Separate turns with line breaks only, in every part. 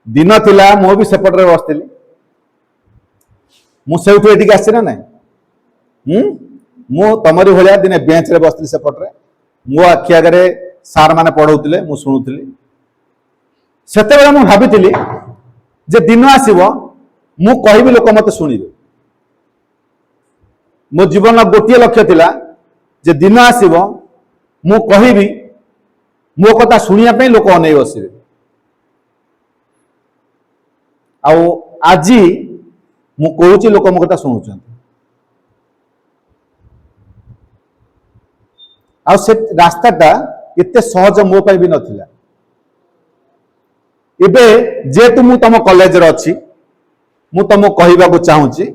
दिन थिला मु भी सेपटे बसती मुझे एटिक आसी ना नाई मु तमरी भाया दिने बेंच रे बसती सेपटे मो आखि आगे सार मैंने पढ़ाऊले मु शुणुली से मु भावी जे दिन आसब मु कहबी लोक मत शुणिबे मो जीवन गोटे लक्ष्य थिला जे दिन आसब मु कहबी मो कथा शुणिया लोक अनै बसबे आज मु कहूची लोक मो कथा शुणुचंती आ से रास्ताटा एते सहज मो पाई भी नथिला एबे जेतु मु तम कॉलेज रे अछि मु तम कहबा को चाहूची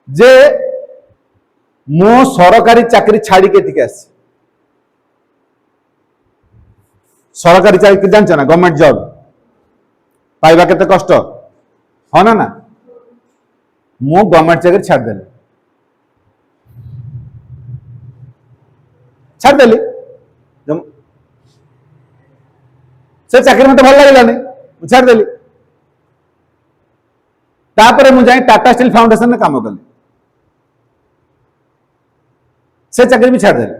जे मो सरकारी चाकरी छाड़ी के ठीक आसी सरकारी चाकरी जानछ ना गवर्नमेंट जॉब पाइबा केते कष्ट हो ना मु गवर्नमेंट चाकरी छाड़ देली से चाकरी मत भल लगे छाड़ देली तापर मु जाई टाटा स्टील फाउंडेशन में काम कली से चाकरी भी छाड़ देली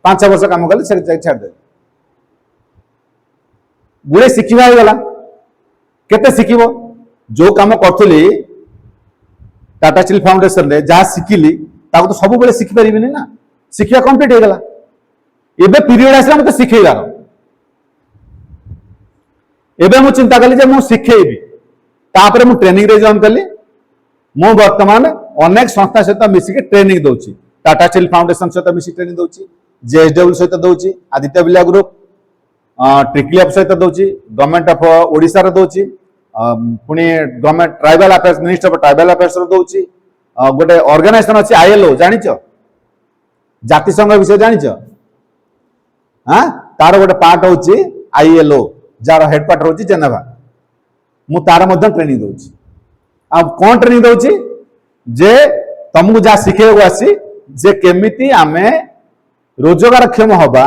5 वर्ष काम कली से चाकरी छाड़ देली गुड़े शिखा गला केते शिखिबो जो काम करथली टाटा स्टील फाउंडेशन रे जहाँ शिखिली ताको तो सब बेले शिखि परिबिनी ना शिक्षा कंप्लीट हो गला एबे पीरियड आसला मते शिखेइबार एबे मु चिंता कली जे मु शिखेइबी तापर मु ट्रेनिंग रे जॉइन कली मु वर्तमान अनेक संस्था सहित मिसिके ट्रेनिंग दउची टाटा स्टील फाउंडेशन सहित मिसिके ट्रेनिंग दउची जेएसडब्ल्यू सहित दउची आदित्य बिरला ग्रुप ट्रिकलिप सहित दउची गवर्नमेंट ऑफ ओडिसा रे दउची पुनी government tribal affairs minister of tribal affairs रे दउची गोटे ऑर्गेनाइजेशन अछि आईएलओ जानिचो जाति संघ विषय जानिचो हाँ तार गोटे पार्ट होची आईएलओ जार हेडक्वार्टर होची जेनेवा मु तार मध्य ट्रेनिंग दउची आ कोन ट्रेनिंग दउची जे तुमको जा सिखेबो आसी जे केमिति आमे रोजगार क्षम होबा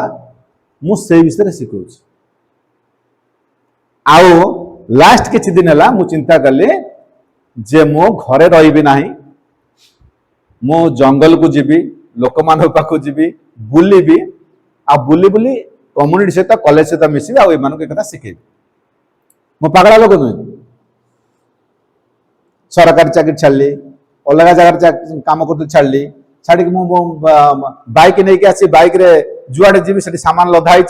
मु से विषय रे सिखौची आओ लास्ट किछि दिन हला मु चिंता कले जे मो घरे रहिबी नाही मो जंगल को जीबी लोक मान पाखु जीबी बुलीबी आ बुली बुली कम्युनिटी सहित कॉलेज सहित मिसिबी आ एमान कथा शिखेबी मो पागला लोक नुहे सरकारी चाकरी छाड़ली अलग जगह काम कर छाड़ली छाड़ी मु बाइक नहीं आसी बाइक रे जुआड़े जीवी से सामान लदाई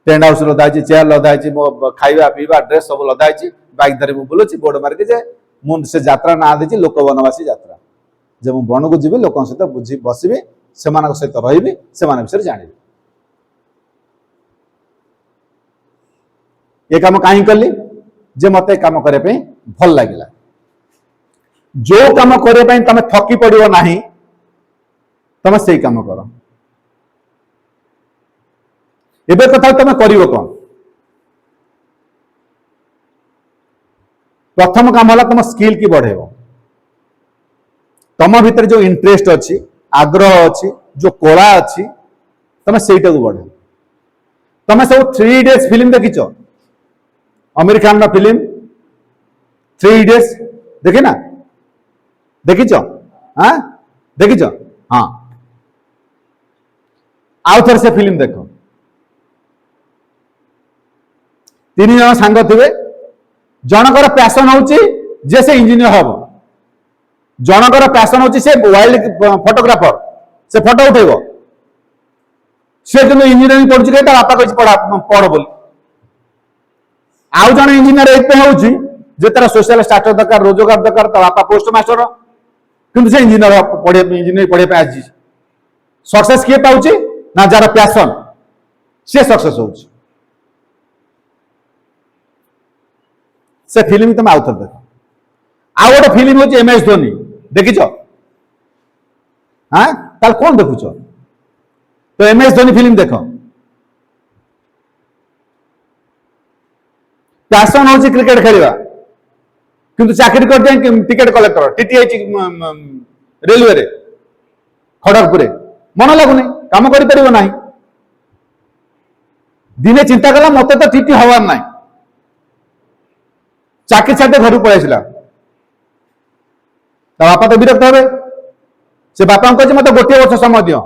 टेंट हाउस लदाई चेयर लदाई मो खाइबा पीवा ड्रेस सब लदाई बाइक धरी मुझे बुलूची बोर्ड मार्क जे मुझे यात्रा ना देती लोक वनवासी यात्रा जे मु बन को जीवी लोक सहित बुझी बसबी से सहित रही से विषय जानी ये काम कहीं कली जे मत काम करने भल लगे जो काम करने तुम थकी पड़ो ना तुम से काम कर एबे कथा तुम कर कौन प्रथम काम है तुम स्किल की बढ़ेब तुम भीतर जो इंटरेस्ट अच्छी आग्रह अच्छी जो कला अच्छी तुम सेटा को बढ़े तुम सब 3 इडियट्स फिल्म देखिच आमिर खान ना फिल्म 3 इडियट्स देखी ना देखिच हाँ देखिच हाँ आउ थे से फिल्म देख 3 जन सांग थे जनकर पैशन हूँ जे से इंजीनियर हम जनकर पैशन हूँ से वाइल्ड फोटोग्राफर से फोटो उठेब सी जो इंजीनियरिंग पढ़ुची कहीं बापा कही पढ़ बोली आउ जन इंजीनियर ये तार सोशल स्टाटस दरकार रोजगार दरकार बापा पोस्ट मास्टर किंतु से इंजीनियर पढ़े इंजीनियरिंग पढ़े आज सक्सेस किए पाऊँ ना जार पैशन सी सक्सेस हो फिल्म तुम आउ थे देख आउ गोटे फिल्म हूँ MS धोनी देखिच हाँ ताल कौन देखुच तो MS धोनी फिल्म देख पैशन हूँ क्रिकेट खेलवा किंतु चाकरी कर टिकेट कलेक्टर टीटीआई रेलवे रे खड़गपुर मन लगुनि काम कर दिने चिंता कला मत तो टीटी हवार ना ଚାକିରି ଛାଡି ଘରକୁ ପଳେଇ ଆସିଲା, ତା ବାପା ତ ବିରକ୍ତ ହେବେ। ସେ ବାପାଙ୍କୁ କହିଛି ମତେ ଗୋଟିଏ ବର୍ଷ ସମୟ ଦିଅ,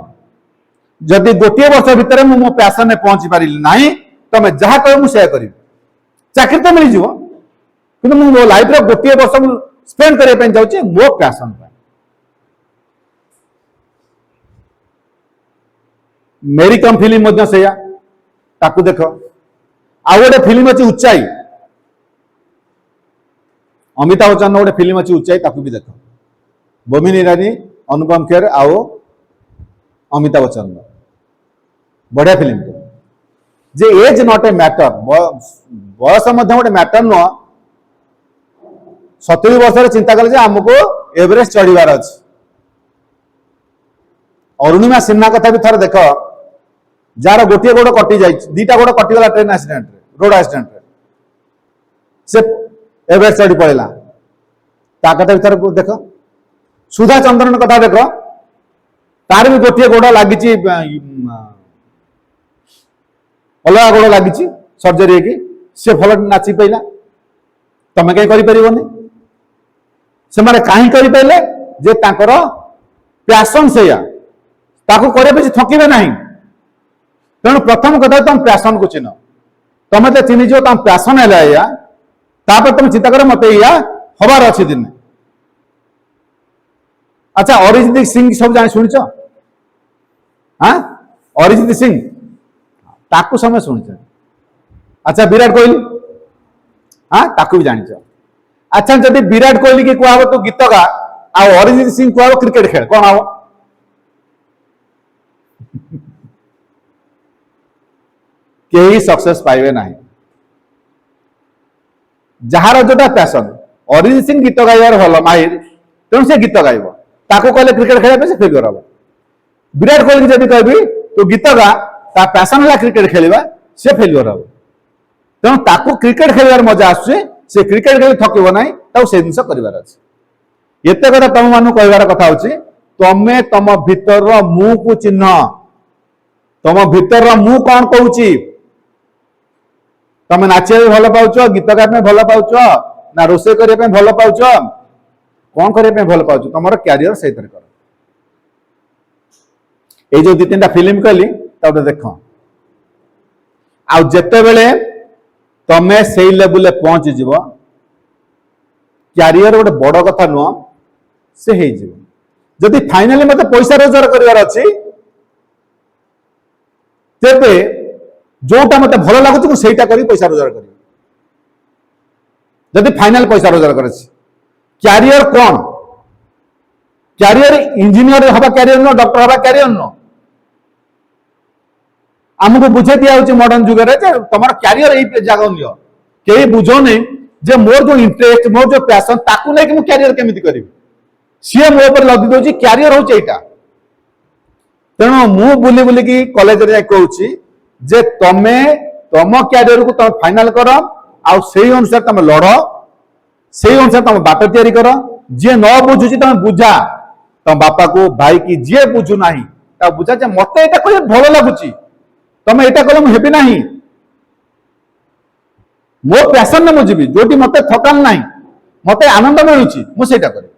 ଯଦି ଗୋଟିଏ ବର୍ଷ ଭିତରେ ମୁଁ ମୋ ପ୍ୟାସନରେ ପହଞ୍ଚି ପାରିଲି ନାହିଁ ତମେ ଯାହା କହିବ ମୁଁ ସେୟା କରିବି। ଚାକିରି ତ ମିଳିଯିବ କିନ୍ତୁ ମୁଁ ମୋ ଲାଇଫରେ ଗୋଟିଏ ବର୍ଷ ମୁଁ ସ୍ପେଣ୍ଡ କରିବା ପାଇଁ ଯାଉଛି ମୋ ପ୍ୟାସନ ପାଇଁ। मेरी कम फिल्म मध्य सेया ताकू देख। आउ गोटे फिल्म अच्छी उच्चाई, अमिताभ बच्चन गोटे फिल्म अच्छी उच्चाई, ताकू भी देख। बोमिन ईरानी, अनुपम खेर आओ अमिताभ बच्चन बढ़िया फिल्म जे एज नॉट ए मैटर, बयस गोटे मैटर नुह। 70 वर्ष चिंता कले आमको एवरेस्ट चढ़ार अच्छे। अरुणिमा सिन्हा कथा भी थर देख, जार गोटे गोड़ कटि जाए, दीटा गोड़ कटिगला ट्रेन एक्सीडेंट रोड एक्सीडेंट से एवरेस्ट चढ़ी पड़ेगा, ता कथा भी थर देख। सुधा चंद्रन कथा देख, तार भी गोटे गोड़ लगी अलग गोड़ लगी सर्जरी की, सी भल नाची पाइला, तमें कहीं करें से माने कहीं करें जे तांकर पैशन से करे थकिबे नहीं। तेणु प्रथम कथा तुम पैशन को चिन्ह, तुम तो चिन्ह जो तुम पैशन है या तुम चिंता कर मत या हबार अच्छी दिन। अच्छा अरिजीत सिंह सब जान शुणिच, हाँ अरिजीत सिंह ताकू समय शुणिच। अच्छा विराट कोहली, हाँ ताकू भी जानिच। अच्छा जब विराट कोहली की कहब तू गीत गा, आ अरिजीत सिंह कहब क्रिकेट खेल, कौन हम? कहीं सक्सेस पाइबे नहीं। जार जोटा पैशन, अरिजीत सिंह गीत गाइबार भल माहिर, तेणु से गीत गाइब, ताको कहले क्रिकेट खेल से फेलियर हम। विराट कोहली जब कहबी तू गीत गा, ता पैशन है क्रिकेट खेलवा, से फेलियर हम। तेणु ताको क्रिकेट खेलिबार मजा आसुचे, से क्रिकेट खेल थकिब ना, से जिन कर एत कथा तुम मान कहार कथा हूँ। तमे तम भीतर मुह को चिन्ह, तम भीतर मुह कौन कहूँ। तमें नाचा भल पाउच, गीत गाइबा भल पाउच ना रोसे करने भल पाउच, कौन करने भल पाउच, तुम क्यारियर से कर। ये जो 2-3टा फिल्म कहली तब देख, आते बेले तमें से लेवल पहुंची जीव, क्यारियर गोटे बड़ कथा नुह, से जदि फाइनाली मत पैसा रोजगार करार अच्छी, तेरे जोटा मत भल लगुच मुझे कर पैसा रोजगार कर। जदि फाइनाल पैसा रोजगार कर क्यारियर कौन, क्यारियर इंजीनियर हवा क्यारियर नुह, डॉक्टर हवा क्यारियर नुह। आमको बुझे दिया मॉडर्न जुगे तुम क्यारियर ये जगह नि कहीं बुझौनी जे मोर जो इंटरेस्ट मोर जो पैशन ताकू नहीं कि मुझे क्यारियर केमिति करी, सी मो पर लदी दौर क्यारियर हूँ यहाँ। तेणु मु बुली बुलिकी कॉलेज कहूँ जे तमे तम क्यारियर को तुम फाइनाल कर, आ से अनुसार तुम लड़, से अनुसार तुम बाट तैयारी कर। जी न बुझुची तुम बुझा, तुम बापा को भाई की जी बुझु ना बुझा जे मत ये कह भल लगुच, तुम यहाँ कले मुझे ना, मो पैशन ने मुझे जो मत थकान ना, मत आनंद मिलूँ मुझे करी।